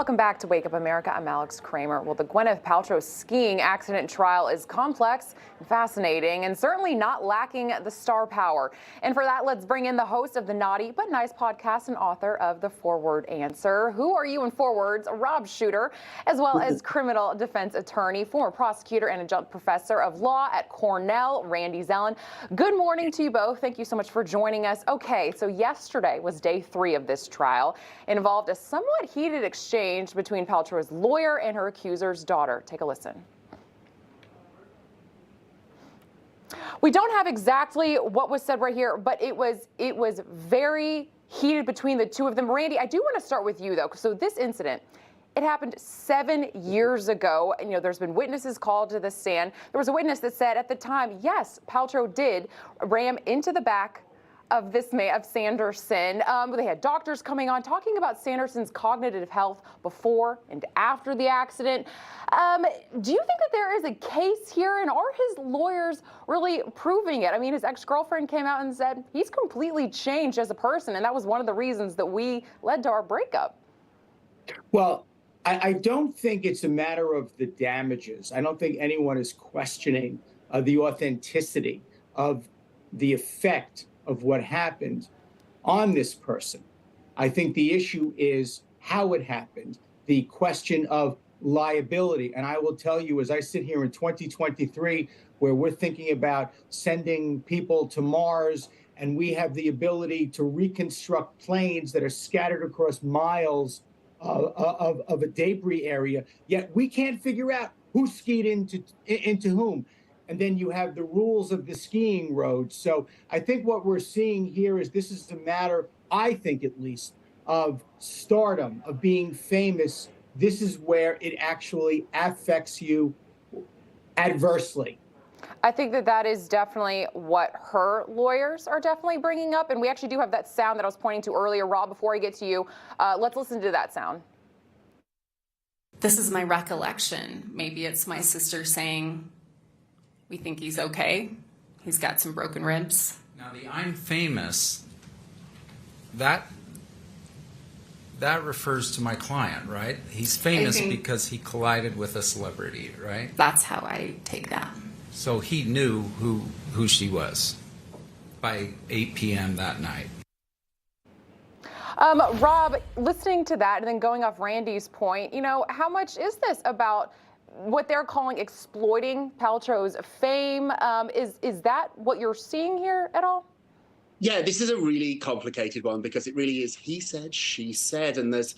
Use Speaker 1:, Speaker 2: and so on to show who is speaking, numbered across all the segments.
Speaker 1: Welcome back to Wake Up America. I'm Alex Kramer. Well, the Gwyneth Paltrow skiing accident trial is complex and fascinating and certainly not lacking the star power. And for that, let's bring in the host of the Naughty But Nice podcast and author of The 4-Word Answer. Who are you in 4 words? Rob Shooter, as well as criminal defense attorney, former prosecutor and adjunct professor of law at Cornell, Randy Zelin. Good morning to you both. Thank you so much for joining us. Okay, so yesterday was day 3 of this trial. It involved a somewhat heated exchange between Paltrow's lawyer and her accuser's daughter. Take a listen. We don't have exactly what was said right here, but it was very heated between the two of them. Randy, I do want to start with you, though. So this incident, it happened 7 years ago. And, there's been witnesses called to the stand. There was a witness that said at the time, yes, Paltrow did ram into the back of this man, of Sanderson. They had doctors coming on talking about Sanderson's cognitive health before and after the accident. Do you think that there is a case here, and are his lawyers really proving it? I mean, his ex-girlfriend came out and said he's completely changed as a person, and that was one of the reasons that we led to our breakup.
Speaker 2: Well, I don't think it's a matter of the damages. I don't think anyone is questioning the authenticity of the effect of what happened on this person. I think the issue is how it happened, the question of liability. And I will tell you, as I sit here in 2023, where we're thinking about sending people to Mars, and we have the ability to reconstruct planes that are scattered across miles of a debris area, yet we can't figure out who skied into whom. And then you have the rules of the skiing road. So I think what we're seeing here is this is a matter, I think at least, of stardom, of being famous. This is where it actually affects you adversely.
Speaker 1: I think that is definitely what her lawyers are definitely bringing up. And we actually do have that sound that I was pointing to earlier. Rob, before I get to you, let's listen to that sound.
Speaker 3: This is my recollection. Maybe it's my sister saying, we think he's okay. He's got some broken ribs.
Speaker 4: Now the I'm famous, that refers to my client, right? He's famous because he collided with a celebrity, right?
Speaker 3: That's how I take that.
Speaker 4: So he knew who she was by 8 p.m. that night.
Speaker 1: Rob, listening to that and then going off Randy's point, how much is this about what they're calling exploiting Paltrow's fame? Is that what you're seeing here at all?
Speaker 5: Yeah, this is a really complicated one because it really is he said, she said, and there's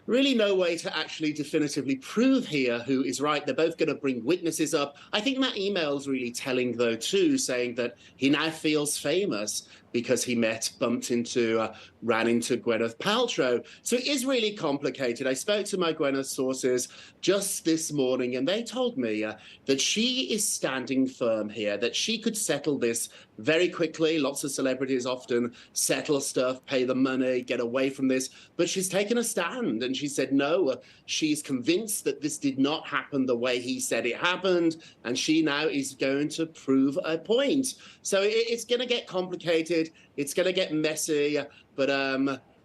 Speaker 5: really no way to actually definitively prove here who is right. They're both going to bring witnesses up. I think that email's really telling, though, too, saying that he now feels famous because he bumped into, ran into Gwyneth Paltrow. So it is really complicated. I spoke to my Gwyneth sources just this morning, and they told me that she is standing firm here, that she could settle this very quickly. Lots of celebrities often settle stuff, pay the money, get away from this. But she's taken a stand, and she said, no, she's convinced that this did not happen the way he said it happened, and she now is going to prove a point. So it's going to get complicated. It's going to get messy, but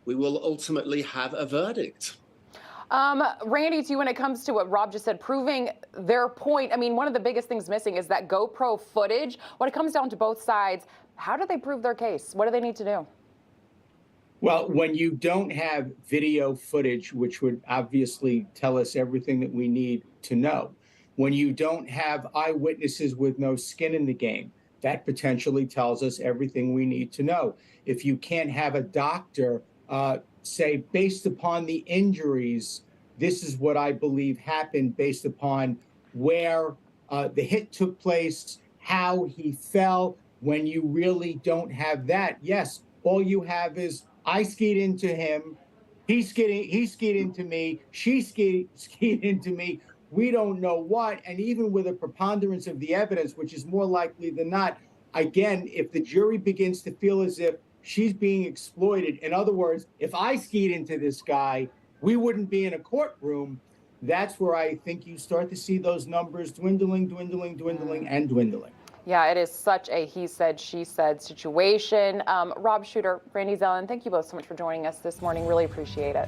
Speaker 5: we will ultimately have a verdict.
Speaker 1: Randy, to you, when it comes to what Rob just said, proving their point, I mean, one of the biggest things missing is that GoPro footage. When it comes down to both sides, how do they prove their case? What do they need to do?
Speaker 2: Well, when you don't have video footage, which would obviously tell us everything that we need to know, when you don't have eyewitnesses with no skin in the game, that potentially tells us everything we need to know. If you can't have a doctor say, based upon the injuries, this is what I believe happened based upon where the hit took place, how he fell, when you really don't have that, yes, all you have is I skied into him, he skied into me, she skied into me. We don't know what, and even with a preponderance of the evidence, which is more likely than not, again, if the jury begins to feel as if she's being exploited, in other words, if I skied into this guy, we wouldn't be in a courtroom. That's where I think you start to see those numbers dwindling, and dwindling.
Speaker 1: Yeah, it is such a he said, she said situation. Rob Shooter, Randy Zelin, thank you both so much for joining us this morning. Really appreciate it.